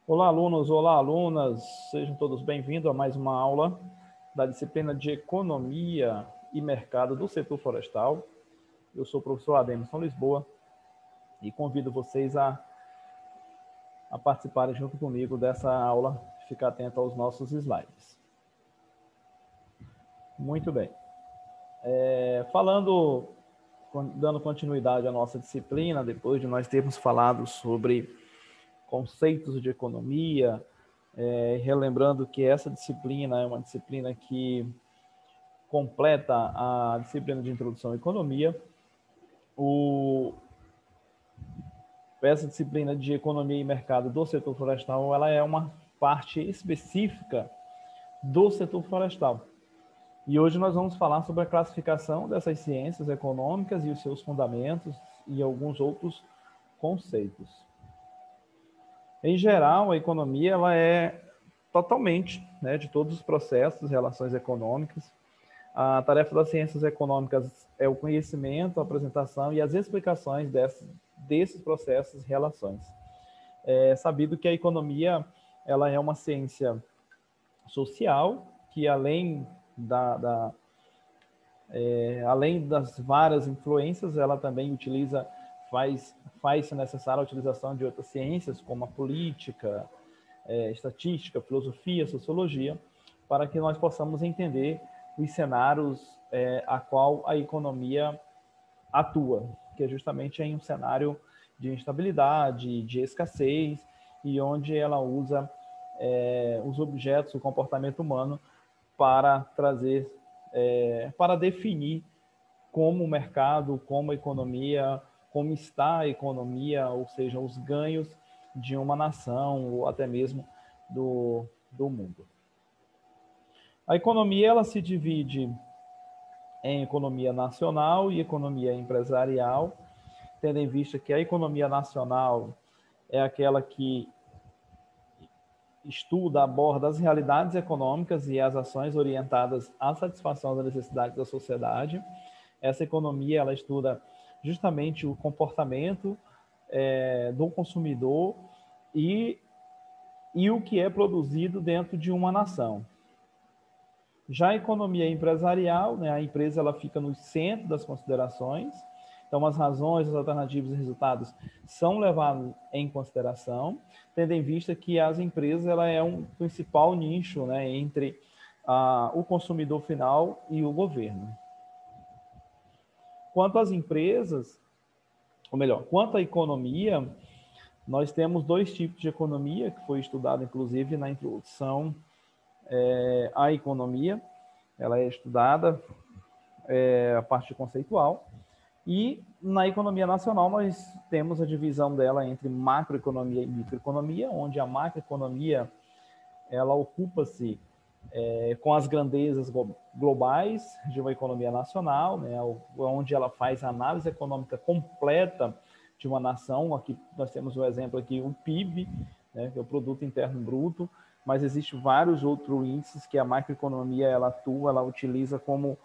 Olá, alunos, olá, alunas, sejam todos bem-vindos a mais uma aula da disciplina de Economia e Mercado do Setor Florestal. Eu sou o professor Ademson Lisboa e convido vocês a participarem junto comigo dessa aula, ficar atento aos nossos slides. Muito bem. Dando continuidade à nossa disciplina, depois de nós termos falado sobre conceitos de economia, relembrando que essa disciplina é uma disciplina que completa a disciplina de Introdução à Economia. Essa disciplina de Economia e Mercado do Setor Florestal, ela é uma parte específica do setor florestal. E hoje nós vamos falar sobre a classificação dessas ciências econômicas e os seus fundamentos e alguns outros conceitos. Em geral, a economia ela é totalmente, de todos os processos, relações econômicas. A tarefa das ciências econômicas é o conhecimento, a apresentação e as explicações desses processos e relações. É sabido que a economia ela é uma ciência social que, além das várias influências, ela também faz-se necessária a utilização de outras ciências, como a política, estatística, filosofia, sociologia, para que nós possamos entender os cenários a qual a economia atua, que é justamente em um cenário de instabilidade, de escassez, e onde ela usa os objetos, o comportamento humano para para definir como o mercado, como a economia, como está a economia, ou seja, os ganhos de uma nação ou até mesmo do mundo. A economia ela se divide em economia nacional e economia empresarial, tendo em vista que a economia nacional é aquela que estuda, aborda as realidades econômicas e as ações orientadas à satisfação das necessidades da sociedade. Essa economia ela estuda justamente o comportamento do consumidor e o que é produzido dentro de uma nação. Já a economia empresarial, a empresa ela fica no centro das considerações, então as razões, as alternativas e resultados são levados em consideração, tendo em vista que as empresas ela é um principal nicho entre o consumidor final e o governo. Quanto às empresas, ou melhor, quanto à economia, nós temos dois tipos de economia, que foi estudado inclusive na introdução à economia. Ela é estudada a parte conceitual. E na economia nacional nós temos a divisão dela entre macroeconomia e microeconomia, onde a macroeconomia ela ocupa-se com as grandezas globais de uma economia nacional, onde ela faz a análise econômica completa de uma nação. Aqui nós temos um exemplo aqui, o PIB, que é o Produto Interno Bruto, mas existem vários outros índices que a macroeconomia ela atua, ela utiliza como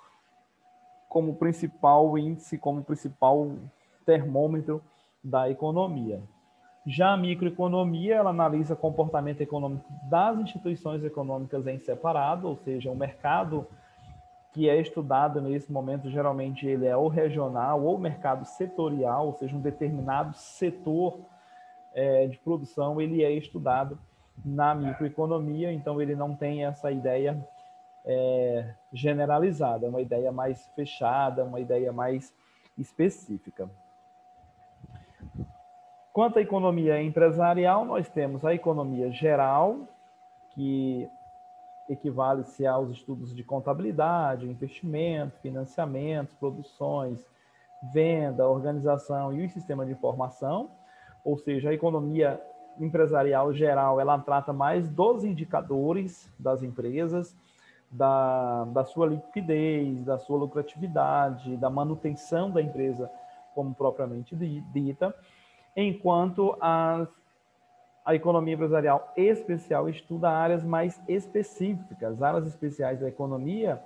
principal índice, como principal termômetro da economia. Já a microeconomia, ela analisa o comportamento econômico das instituições econômicas em separado, ou seja, o mercado que é estudado nesse momento, geralmente ele é ou regional ou mercado setorial, ou seja, um determinado setor de produção, ele é estudado na microeconomia, então ele não tem essa ideia generalizada, uma ideia mais fechada, uma ideia mais específica. Quanto à economia empresarial, nós temos a economia geral, que equivale-se aos estudos de contabilidade, investimento, financiamento, produções, venda, organização e o sistema de informação, ou seja, a economia empresarial geral, ela trata mais dos indicadores das empresas, da sua liquidez, da sua lucratividade, da manutenção da empresa como propriamente dita, enquanto a economia empresarial especial estuda áreas mais específicas. Áreas especiais da economia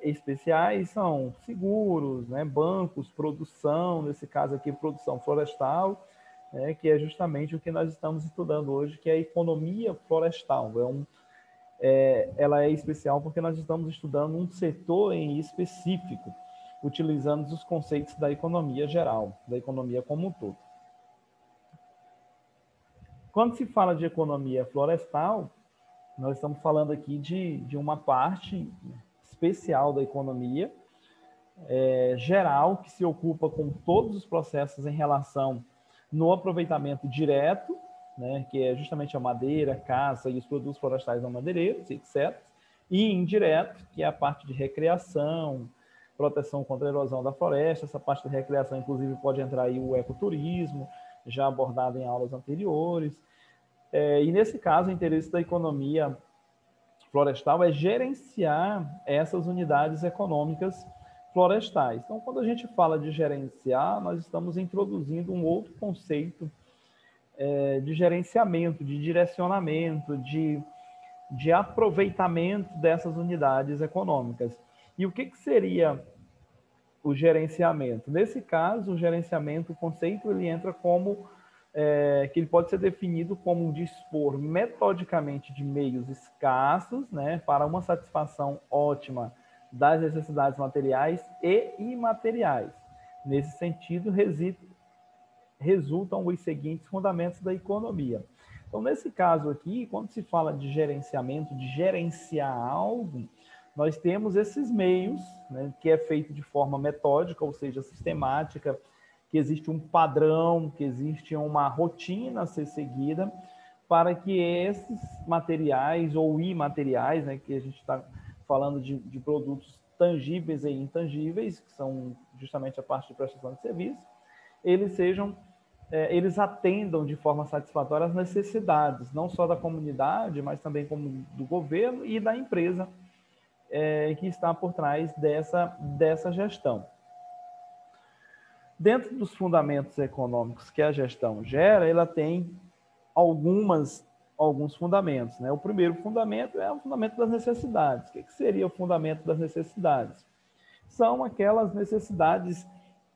especiais são seguros, bancos, produção, nesse caso aqui, produção florestal, né, que é justamente o que nós estamos estudando hoje, que é a economia florestal. Ela é especial porque nós estamos estudando um setor em específico, utilizando os conceitos da economia geral, da economia como um todo. Quando se fala de economia florestal, nós estamos falando aqui de uma parte especial da economia geral, que se ocupa com todos os processos em relação no aproveitamento direto, né, que é justamente a madeira, a caça e os produtos florestais não madeireiros, etc. E indireto, que é a parte de recreação, proteção contra a erosão da floresta. Essa parte de recreação, inclusive, pode entrar aí o ecoturismo, já abordado em aulas anteriores. E nesse caso, o interesse da economia florestal é gerenciar essas unidades econômicas florestais. Então, quando a gente fala de gerenciar, nós estamos introduzindo um outro conceito de gerenciamento, de direcionamento, de aproveitamento dessas unidades econômicas. E o que seria o gerenciamento? Nesse caso, o gerenciamento, o conceito, ele entra como que ele pode ser definido como dispor metodicamente de meios escassos, né, para uma satisfação ótima das necessidades materiais e imateriais. Nesse sentido, resultam os seguintes fundamentos da economia. Então, nesse caso aqui, quando se fala de gerenciamento, de gerenciar algo, nós temos esses meios, né, que é feito de forma metódica, ou seja, sistemática, que existe um padrão, que existe uma rotina a ser seguida para que esses materiais ou imateriais, né, que a gente está falando de produtos tangíveis e intangíveis, que são justamente a parte de prestação de serviço, eles atendam de forma satisfatória as necessidades, não só da comunidade, mas também como do governo e da empresa que está por trás dessa gestão. Dentro dos fundamentos econômicos que a gestão gera, ela tem alguns fundamentos, né? O primeiro fundamento é o fundamento das necessidades. O que seria o fundamento das necessidades? São aquelas necessidades,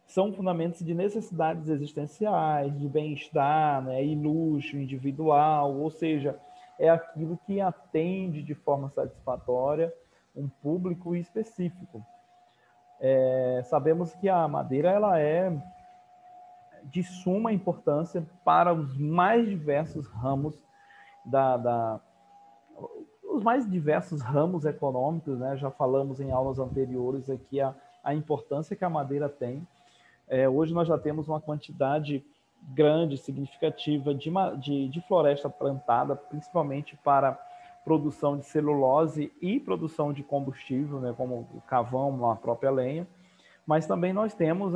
são fundamentos de necessidades existenciais, de bem-estar, né? E luxo individual, ou seja, é aquilo que atende de forma satisfatória um público específico. Sabemos que a madeira ela é de suma importância para os mais diversos ramos os mais diversos ramos econômicos, né? Já falamos em aulas anteriores aqui a importância que a madeira tem. Hoje nós já temos uma quantidade grande, significativa de floresta plantada, principalmente para produção de celulose e produção de combustível, né? Como o carvão, a própria lenha. Mas também nós temos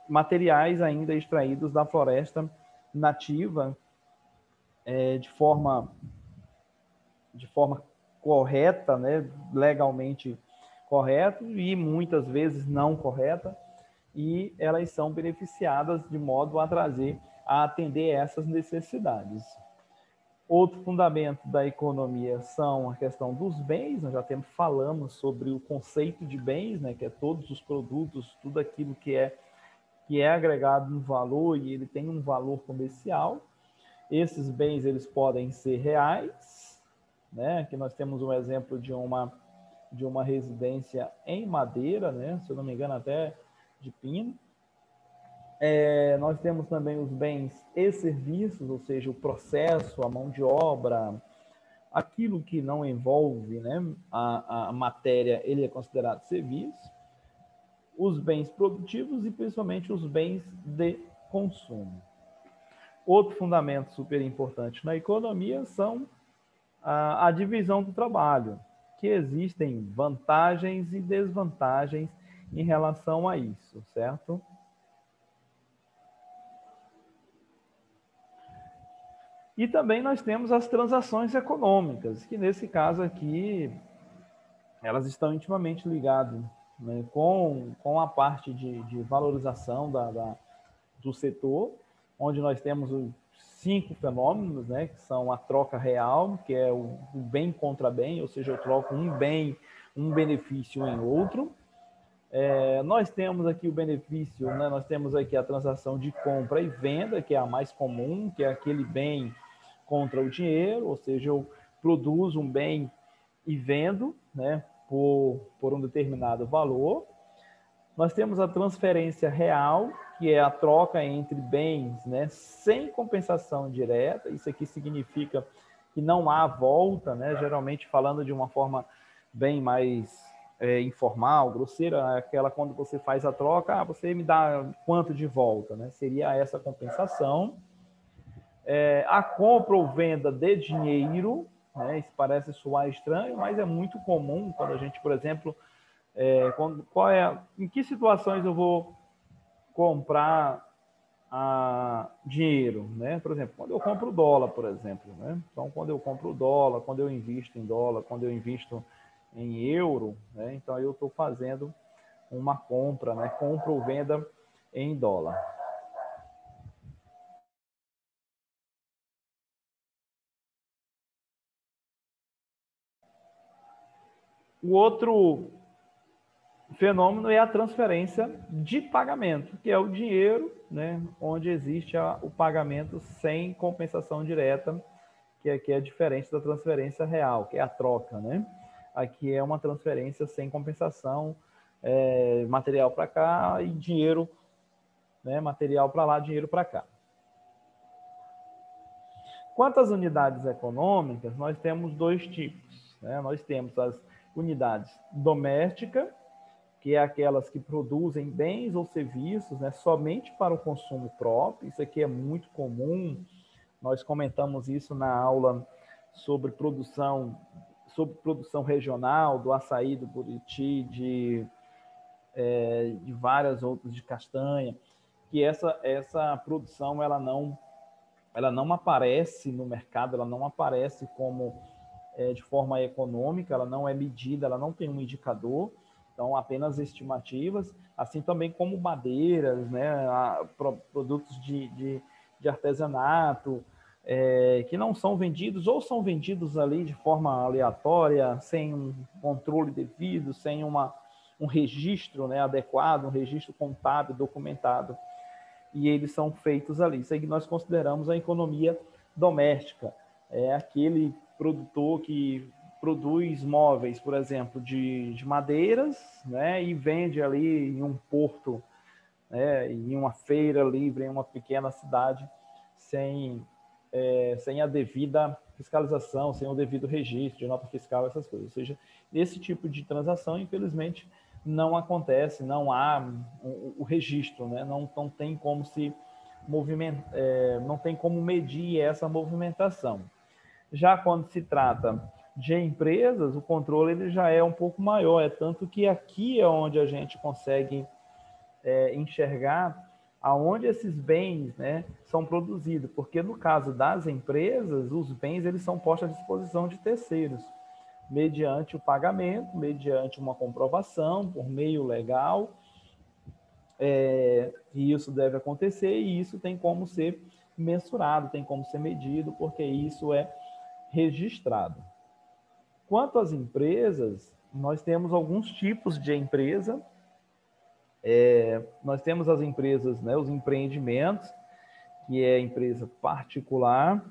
materiais ainda extraídos da floresta nativa de forma correta, né, legalmente correta e muitas vezes não correta, e elas são beneficiadas de modo a atender essas necessidades. Outro fundamento da economia são a questão dos bens. Nós já falamos sobre o conceito de bens, né, que é todos os produtos, tudo aquilo que é agregado no valor e ele tem um valor comercial. Esses bens eles podem ser reais, né? Aqui nós temos um exemplo de uma residência em madeira, né? Se eu não me engano até de pino. Nós temos também os bens e serviços, ou seja, o processo, a mão de obra, aquilo que não envolve, né, a matéria, ele é considerado serviço. Os bens produtivos e principalmente os bens de consumo. Outro fundamento super importante na economia são a divisão do trabalho, que existem vantagens e desvantagens em relação a isso, certo? E também nós temos as transações econômicas, que nesse caso aqui, elas estão intimamente ligadas, né, com a parte de valorização do setor, onde nós temos os 5 fenômenos, né, que são a troca real, que é o bem contra bem, ou seja, eu troco um bem, um benefício em outro. Nós temos aqui o benefício, né? Nós temos aqui a transação de compra e venda, que é a mais comum, que é aquele bem contra o dinheiro, ou seja, eu produzo um bem e vendo, né, por um determinado valor. Nós temos a transferência real, que é a troca entre bens, né, sem compensação direta. Isso aqui significa que não há volta, né, geralmente falando de uma forma bem mais informal, grosseira, aquela quando você faz a troca, você me dá quanto de volta, né? Seria essa compensação. A compra ou venda de dinheiro, né? Isso parece soar estranho, mas é muito comum quando a gente, por exemplo, em que situações eu vou comprar dinheiro, né? Por exemplo, quando eu compro dólar, por exemplo, né? Então, quando eu compro dólar, quando eu invisto em dólar, quando eu invisto em euro, né? Então eu estou fazendo uma compra, né? Compra ou venda em dólar. O outro fenômeno é a transferência de pagamento, que é o dinheiro, né, onde existe o pagamento sem compensação direta, que aqui é diferente da transferência real, que é a troca, né? Aqui é uma transferência sem compensação, material para cá e dinheiro, né, material para lá, dinheiro para cá. Quanto às unidades econômicas, nós temos dois tipos, né? Nós temos as unidades domésticas, que é aquelas que produzem bens ou serviços, né, somente para o consumo próprio. Isso aqui é muito comum. Nós comentamos isso na aula sobre produção regional, do açaí, do buriti, de várias outras, de castanha, que essa produção ela não aparece no mercado, ela não aparece como de forma econômica, ela não é medida, ela não tem um indicador, então apenas estimativas, assim também como madeiras, né, produtos de artesanato, que não são vendidos ou são vendidos ali de forma aleatória, sem um controle devido, sem um registro, né, adequado, um registro contábil documentado, e eles são feitos ali. Isso aí que nós consideramos a economia doméstica. É aquele produtor que produz móveis, por exemplo, de madeiras, né, e vende ali em um porto, né, em uma feira livre, em uma pequena cidade, sem a devida fiscalização, sem o devido registro de nota fiscal, essas coisas. Ou seja, esse tipo de transação, infelizmente, não acontece, não há o registro, né? Não tem como se movimentar, não tem como medir essa movimentação. Já quando se trata de empresas, o controle ele já é um pouco maior, é tanto que aqui é onde a gente consegue enxergar aonde esses bens, né, são produzidos, porque no caso das empresas, os bens eles são postos à disposição de terceiros, mediante o pagamento, mediante uma comprovação, por meio legal, e isso deve acontecer, e isso tem como ser mensurado, tem como ser medido, porque isso é registrado. Quanto às empresas, nós temos alguns tipos de empresa. Nós temos as empresas, né, os empreendimentos, que é empresa particular,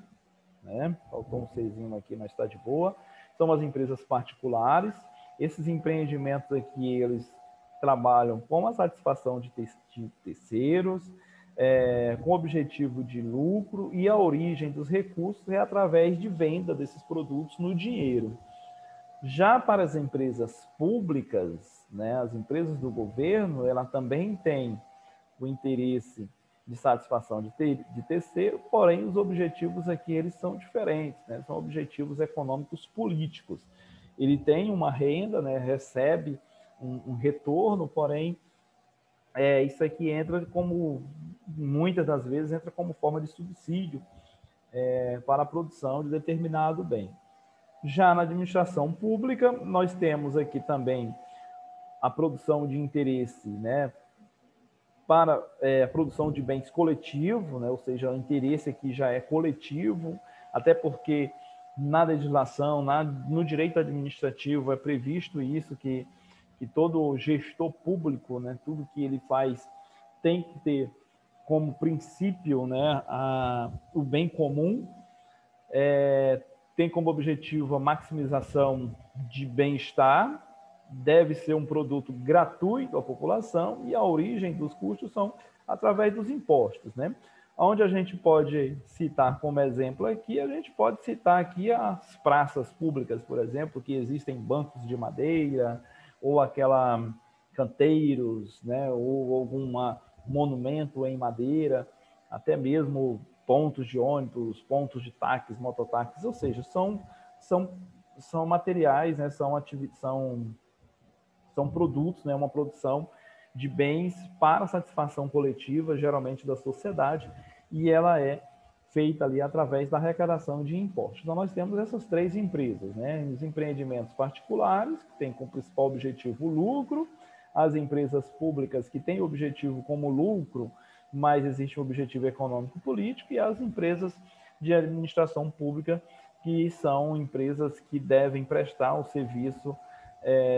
né? Faltou um Czinho aqui, mas está de boa. São as empresas particulares. Esses empreendimentos aqui, eles trabalham com a satisfação de terceiros, com o objetivo de lucro, e a origem dos recursos é através de venda desses produtos no dinheiro. Já para as empresas públicas, né, as empresas do governo, ela também tem o interesse de satisfação de terceiro, porém os objetivos aqui eles são diferentes, né? São objetivos econômicos políticos. Ele tem uma renda, né, recebe um retorno, porém isso aqui entra como, muitas das vezes, entra como forma de subsídio para a produção de determinado bem. Já na administração pública, nós temos aqui também a produção de interesse, né, para a produção de bens coletivos, né, ou seja, o interesse aqui já é coletivo, até porque na legislação, no direito administrativo é previsto isso, que que todo gestor público, né, tudo que ele faz tem que ter como princípio, né, o bem comum, tem como objetivo a maximização de bem-estar, deve ser um produto gratuito à população e a origem dos custos são através dos impostos, né? Onde a gente pode citar como exemplo aqui, a gente pode citar aqui as praças públicas, por exemplo, que existem bancos de madeira ou aquela canteiros, né, ou algum monumento em madeira, até mesmo pontos de ônibus, pontos de táxis, mototáxis, ou seja, são materiais, né, são produtos, né, uma produção de bens para satisfação coletiva, geralmente da sociedade, e ela é feita ali através da arrecadação de impostos. Então, nós temos essas três empresas, né? Os empreendimentos particulares, que têm como principal objetivo o lucro, as empresas públicas, que têm o objetivo como lucro, mas existe um objetivo econômico-político, e as empresas de administração pública, que são empresas que devem prestar o serviço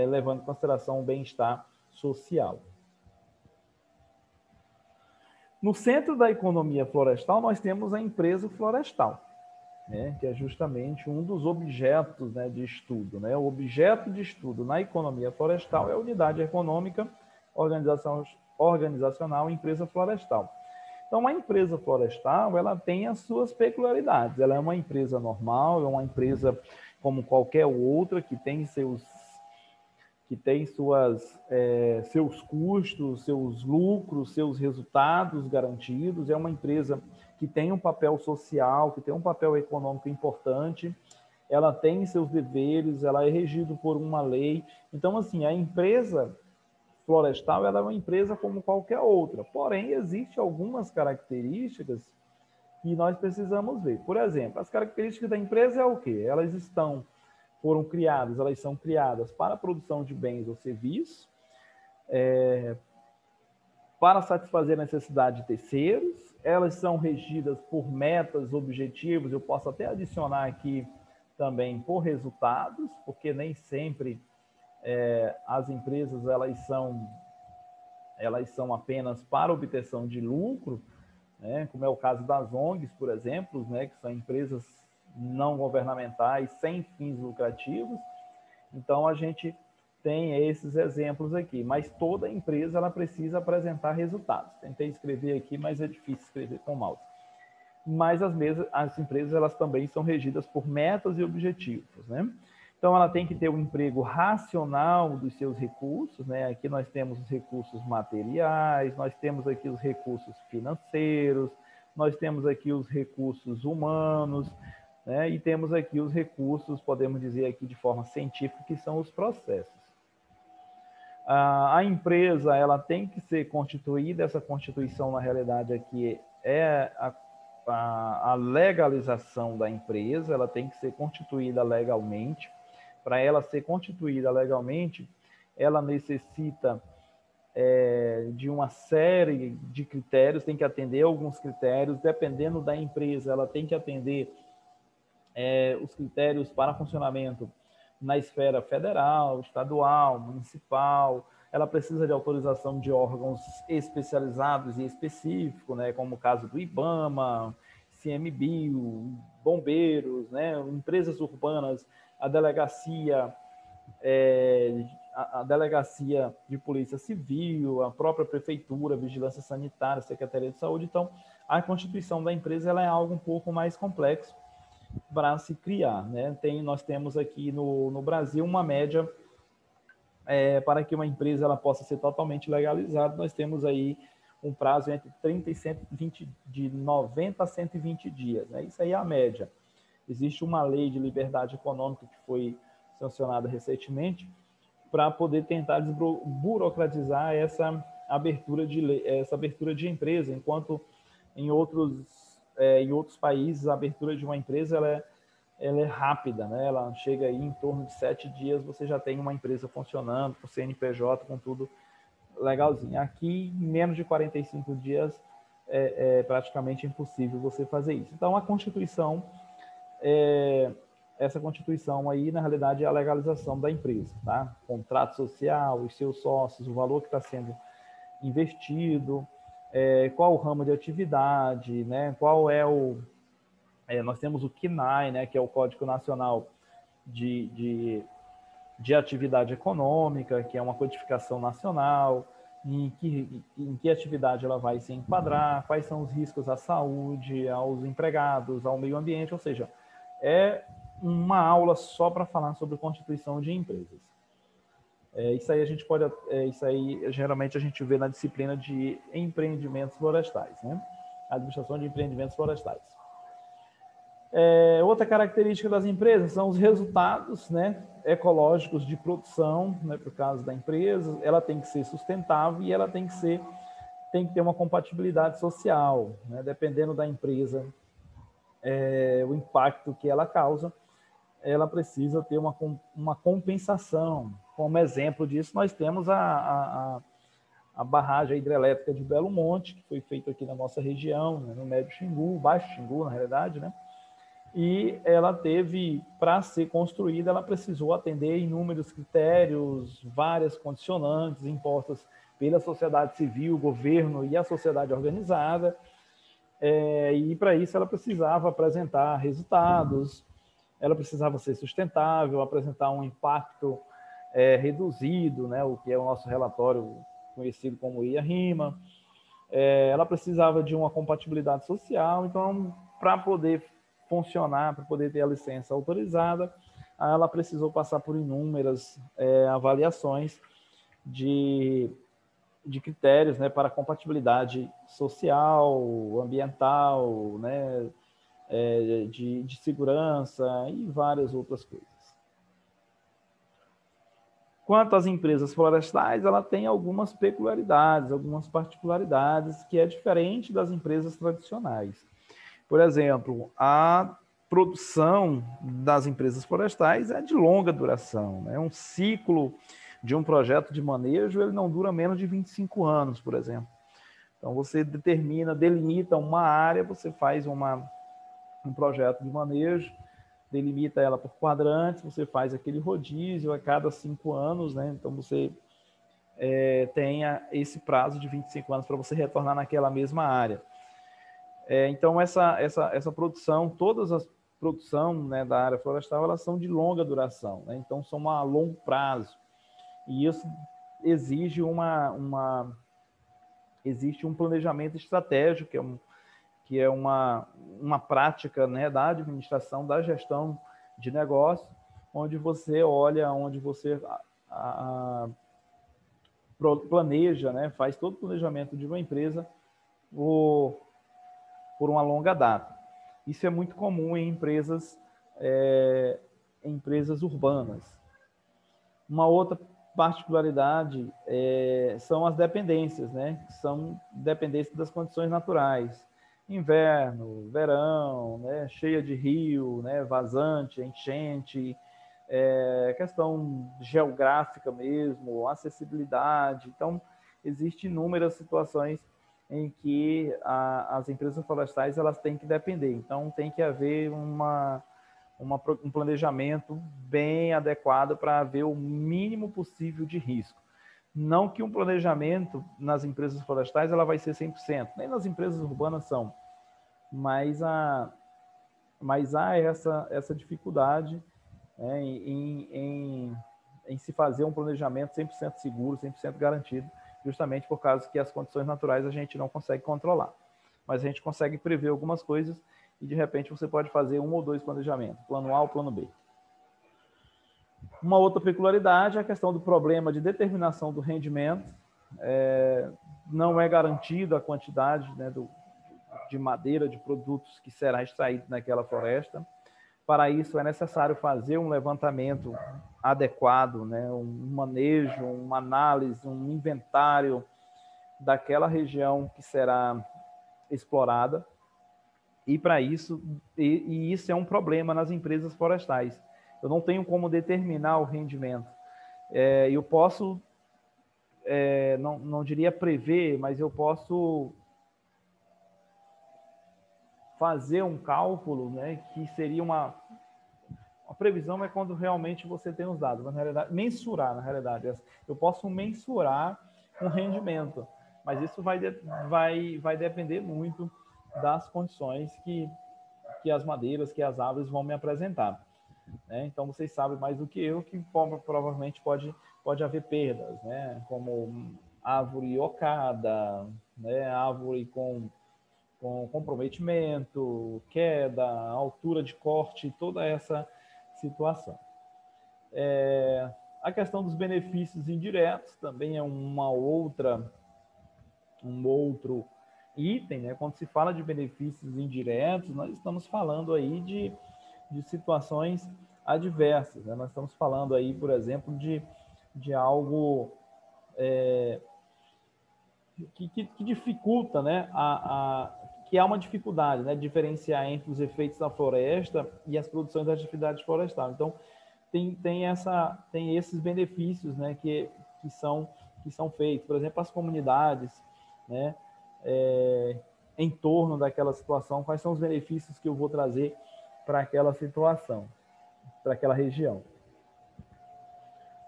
levando em consideração o bem-estar social. No centro da economia florestal, nós temos a empresa florestal, né, que é justamente um dos objetos, né, de estudo. Né? O objeto de estudo na economia florestal é a unidade econômica, organizacional, empresa florestal. Então, a empresa florestal, ela tem as suas peculiaridades. Ela é uma empresa normal, é uma empresa como qualquer outra, que tem seus seus custos, seus lucros, seus resultados garantidos. É uma empresa que tem um papel social, que tem um papel econômico importante. Ela tem seus deveres, ela é regida por uma lei. Então, assim, a empresa florestal, ela é uma empresa como qualquer outra. Porém, existem algumas características que nós precisamos ver. Por exemplo, as características da empresa é o quê? Elas são criadas para a produção de bens ou serviços, para satisfazer a necessidade de terceiros, elas são regidas por metas, objetivos, eu posso até adicionar aqui também por resultados, porque nem sempre as empresas elas são apenas para obtenção de lucro, né, como é o caso das ONGs, por exemplo, né, que são empresas não governamentais sem fins lucrativos. Então, a gente tem esses exemplos aqui, mas toda empresa ela precisa apresentar resultados. Tentei escrever aqui, mas é difícil escrever com mouse. Mas as empresas elas também são regidas por metas e objetivos, né? Então, ela tem que ter um emprego racional dos seus recursos, né? Aqui nós temos os recursos materiais, nós temos aqui os recursos financeiros, nós temos aqui os recursos humanos, né? E temos aqui os recursos, podemos dizer aqui de forma científica, que são os processos. A empresa ela tem que ser constituída, essa constituição, na realidade, aqui é a legalização da empresa, ela tem que ser constituída legalmente. Para ela ser constituída legalmente, ela necessita de uma série de critérios, tem que atender alguns critérios, dependendo da empresa, ela tem que atender os critérios para funcionamento na esfera federal, estadual, municipal. Ela precisa de autorização de órgãos especializados e específicos, né, como o caso do IBAMA, CMBio, bombeiros, né, empresas urbanas, a delegacia de polícia civil, a própria prefeitura, vigilância sanitária, secretaria de saúde. Então, a constituição da empresa ela é algo um pouco mais complexo para se criar, né? Nós temos aqui no Brasil uma média para que uma empresa ela possa ser totalmente legalizada. Nós temos aí um prazo entre 30 e 120, de 90 a 120 dias, né? Isso aí é a média. Existe uma lei de liberdade econômica que foi sancionada recentemente para poder tentar desburocratizar essa abertura de empresa, enquanto em outros países a abertura de uma empresa ela é rápida, né? Ela chega aí em torno de 7 dias, você já tem uma empresa funcionando, com CNPJ, com tudo legalzinho. Aqui, em menos de 45 dias, é praticamente impossível você fazer isso. Então, a Constituição essa constituição aí, na realidade, é a legalização da empresa, tá? Contrato social, os seus sócios, o valor que está sendo investido, qual o ramo de atividade, né? Qual é o... nós temos o CNAE, né? Que é o Código Nacional de Atividade Econômica, que é uma codificação nacional, em que atividade ela vai se enquadrar, quais são os riscos à saúde, aos empregados, ao meio ambiente, ou seja, é uma aula só para falar sobre constituição de empresas. Isso aí a gente pode, isso aí geralmente a gente vê na disciplina de empreendimentos florestais, né? Administração de empreendimentos florestais. Outra característica das empresas são os resultados, né, ecológicos de produção, né, por caso da empresa. Ela tem que ser sustentável e ela tem que ter uma compatibilidade social, né, dependendo da empresa, o impacto que ela causa, ela precisa ter uma compensação. Como exemplo disso, nós temos a barragem hidrelétrica de Belo Monte, que foi feita aqui na nossa região, né, no Médio Xingu, Baixo Xingu, na realidade, né? E ela teve, para ser construída, ela precisou atender inúmeros critérios, várias condicionantes impostas pela sociedade civil, governo e a sociedade organizada, e para isso ela precisava apresentar resultados, ela precisava ser sustentável, apresentar um impacto reduzido, né, o que é o nosso relatório conhecido como IA-RIMA, ela precisava de uma compatibilidade social, então, para poder funcionar, para poder ter a licença autorizada, ela precisou passar por inúmeras avaliações de critérios, né, para compatibilidade social, ambiental, né, de segurança e várias outras coisas. Quanto às empresas florestais, ela tem algumas peculiaridades, algumas particularidades que é diferente das empresas tradicionais. Por exemplo, a produção das empresas florestais é de longa duração, né? Um ciclo de um projeto de manejo, ele não dura menos de 25 anos, por exemplo. Então, você delimita uma área, você faz um projeto de manejo, delimita ela por quadrantes, você faz aquele rodízio a cada 5 anos, né? Então, você tenha esse prazo de 25 anos para você retornar naquela mesma área. Então, essa produção, todas as produções, né, da área florestal, elas são de longa duração, né? Então, são a longo prazo. E isso exige existe um planejamento estratégico, que é uma prática, né, da administração, da gestão de negócio, onde você olha, onde você planeja, né, faz todo o planejamento de uma empresa por uma longa data. Isso é muito comum em empresas urbanas. Uma outra particularidade são as dependências, né? Que são dependências das condições naturais. Inverno, verão, né? Cheia de rio, né? Vazante, enchente, questão geográfica mesmo, acessibilidade. Então, existem inúmeras situações em que as empresas florestais elas têm que depender. Então, tem que haver um planejamento bem adequado para haver o mínimo possível de risco. Não que um planejamento nas empresas florestais ela vai ser 100%, nem nas empresas urbanas são, mas há essa dificuldade, né, em se fazer um planejamento 100% seguro, 100% garantido, justamente por causa que as condições naturais a gente não consegue controlar. Mas a gente consegue prever algumas coisas e, de repente, você pode fazer 1 ou 2 planejamentos, plano A ou plano B. Uma outra peculiaridade é a questão do problema de determinação do rendimento. Não é garantida a quantidade, né, de madeira, de produtos que será extraído naquela floresta. Para isso, é necessário fazer um levantamento adequado, né, um manejo, uma análise, um inventário daquela região que será explorada. E para isso, e isso é um problema nas empresas florestais. Eu não tenho como determinar o rendimento. Eu posso, não diria prever, mas eu posso fazer um cálculo, né, que seria uma A previsão é quando realmente você tem os dados, mas na realidade, mensurar, na realidade. Eu posso mensurar um rendimento, mas isso vai depender muito das condições que as madeiras, que as árvores vão me apresentar. Né? Então, vocês sabem mais do que eu que provavelmente pode haver perdas, né? Como árvore ocada, né? Árvore com comprometimento, queda, altura de corte, toda essa situação. A questão dos benefícios indiretos também é um outro item, né? Quando se fala de benefícios indiretos, nós estamos falando aí de situações adversas, né? Nós estamos falando aí, por exemplo, de algo que dificulta, né? Que há uma dificuldade, né? Diferenciar entre os efeitos da floresta e as produções das atividades florestais. Então, tem esses benefícios, né? Que são feitos, por exemplo, as comunidades, né? Em torno daquela situação, quais são os benefícios que eu vou trazer para aquela situação, para aquela região.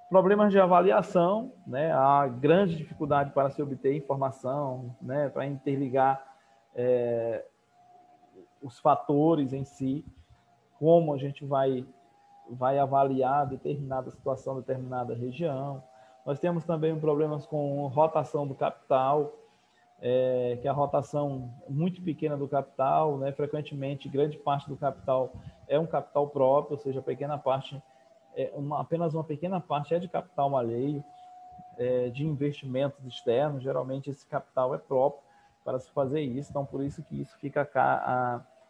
Problemas de avaliação, né? Há grande dificuldade para se obter informação, né? Para interligar os fatores em si, como a gente vai avaliar determinada situação, determinada região. Nós temos também problemas com rotação do capital, que a rotação muito pequena do capital, né? Frequentemente, grande parte do capital é um capital próprio, ou seja, pequena parte, apenas uma pequena parte é de capital alheio, de investimentos externos. Geralmente, esse capital é próprio para se fazer isso, então por isso que isso fica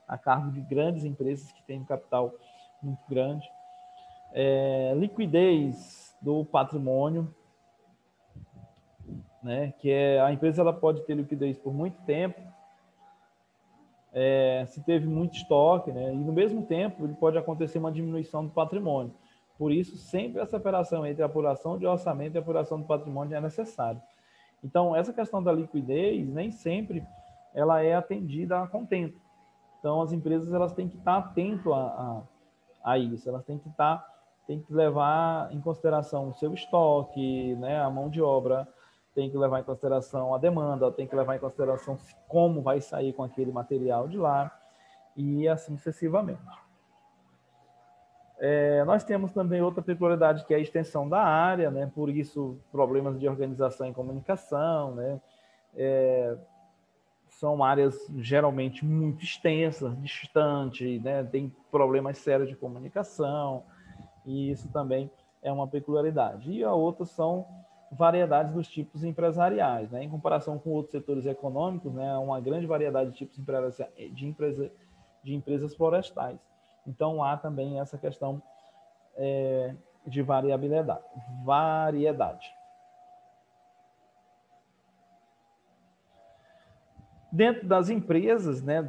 a cargo de grandes empresas que têm um capital muito grande. Liquidez do patrimônio, né? Que a empresa ela pode ter liquidez por muito tempo, se teve muito estoque, né? E no mesmo tempo ele pode acontecer uma diminuição do patrimônio. Por isso, sempre essa operação entre a apuração de orçamento e a apuração do patrimônio é necessária. Então, essa questão da liquidez, nem sempre ela é atendida a contento. Então, as empresas elas têm que estar atentas a isso, elas têm que levar em consideração o seu estoque, né, a mão de obra, tem que levar em consideração a demanda, tem que levar em consideração como vai sair com aquele material de lá, e assim sucessivamente. Nós temos também outra peculiaridade, que é a extensão da área, né? Por isso, problemas de organização e comunicação, né? São áreas geralmente muito extensas, distantes, né? Tem problemas sérios de comunicação, e isso também é uma peculiaridade. E a outra são variedades dos tipos empresariais, né? Em comparação com outros setores econômicos, né? Uma grande variedade de tipos de empresas florestais. Então, há também essa questão de variedade. Dentro das empresas, né,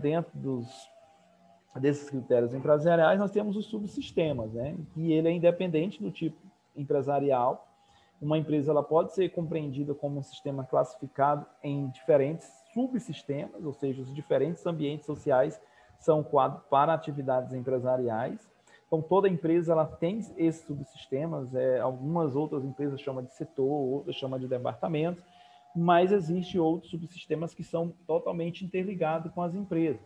desses critérios empresariais, nós temos os subsistemas, né, que ele é independente do tipo empresarial. Uma empresa ela pode ser compreendida como um sistema classificado em diferentes subsistemas, ou seja, os diferentes ambientes sociais são quadros para atividades empresariais. Então, toda empresa ela tem esses subsistemas, algumas outras empresas chamam de setor, outras chamam de departamento, mas existem outros subsistemas que são totalmente interligados com as empresas.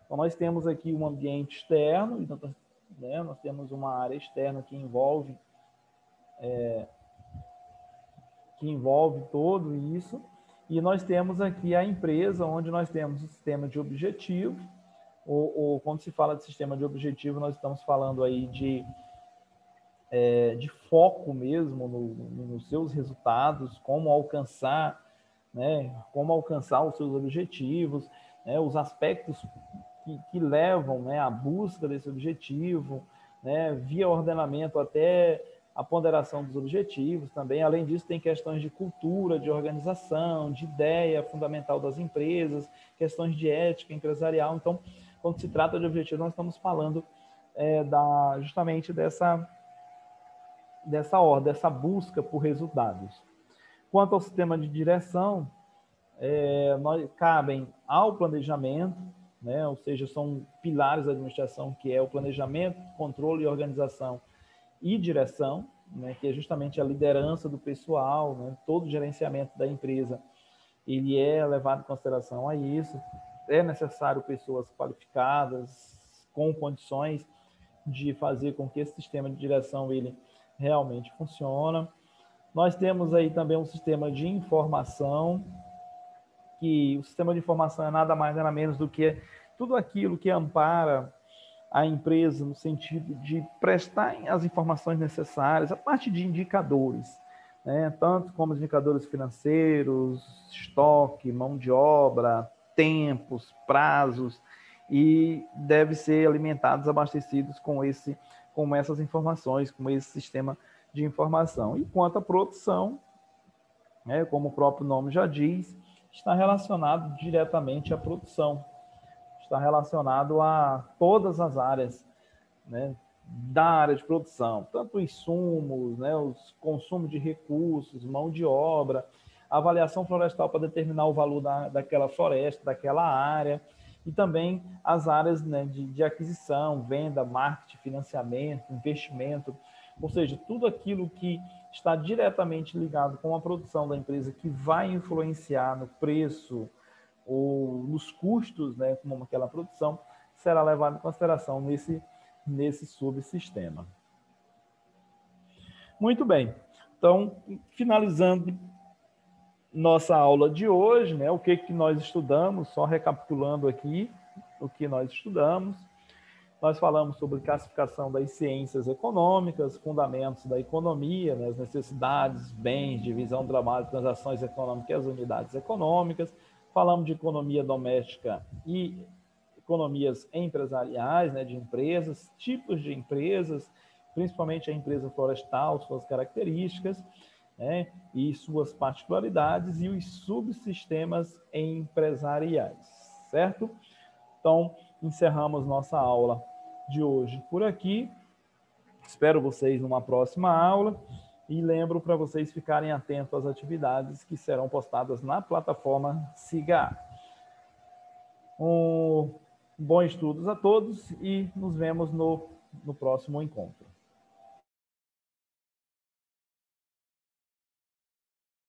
Então, nós temos aqui um ambiente externo, então, né, nós temos uma área externa que envolve todo isso, e nós temos aqui a empresa, onde nós temos o sistema de objetivo, ou quando se fala de sistema de objetivo, nós estamos falando aí de foco mesmo nos seus resultados, como alcançar, né, os seus objetivos, né, os aspectos que levam, né, à busca desse objetivo, né, via ordenamento até a ponderação dos objetivos também. Além disso, tem questões de cultura, de organização, de ideia fundamental das empresas, questões de ética empresarial. Então, quando se trata de objetivo, nós estamos falando justamente dessa ordem, dessa busca por resultados. Quanto ao sistema de direção, cabem ao planejamento, né? Ou seja, são pilares da administração, que é o planejamento, controle e organização e direção, né? Que é justamente a liderança do pessoal, né? Todo o gerenciamento da empresa, ele é levado em consideração a isso. É necessário pessoas qualificadas, com condições de fazer com que esse sistema de direção ele realmente funcione. Nós temos aí também um sistema de informação, que o sistema de informação é nada mais nada menos do que tudo aquilo que ampara a empresa no sentido de prestar as informações necessárias, a parte de indicadores, né? Tanto como os indicadores financeiros, estoque, mão de obra, tempos, prazos, e deve ser alimentados, abastecidos com essas informações, com esse sistema de informação. E quanto à produção, né, como o próprio nome já diz, está relacionado diretamente à produção, está relacionado a todas as áreas, né, da área de produção, tanto insumos, né, os consumos de recursos, mão de obra, avaliação florestal para determinar o valor daquela floresta, daquela área, e também as áreas, né, de aquisição, venda, marketing, financiamento, investimento, ou seja, tudo aquilo que está diretamente ligado com a produção da empresa, que vai influenciar no preço ou nos custos, né, como aquela produção, será levado em consideração nesse subsistema. Muito bem. Então, finalizando nossa aula de hoje, né, o que nós estudamos, só recapitulando aqui o que nós estudamos. Nós falamos sobre classificação das ciências econômicas, fundamentos da economia, né, as necessidades, bens, divisão do trabalho, transações econômicas e as unidades econômicas. Falamos de economia doméstica e economias empresariais, né, de empresas, tipos de empresas, principalmente a empresa florestal, suas características, né, e suas particularidades, e os subsistemas empresariais, certo? Então, encerramos nossa aula de hoje por aqui. Espero vocês numa próxima aula e lembro para vocês ficarem atentos às atividades que serão postadas na plataforma SIGA. Bom estudos a todos e nos vemos no próximo encontro.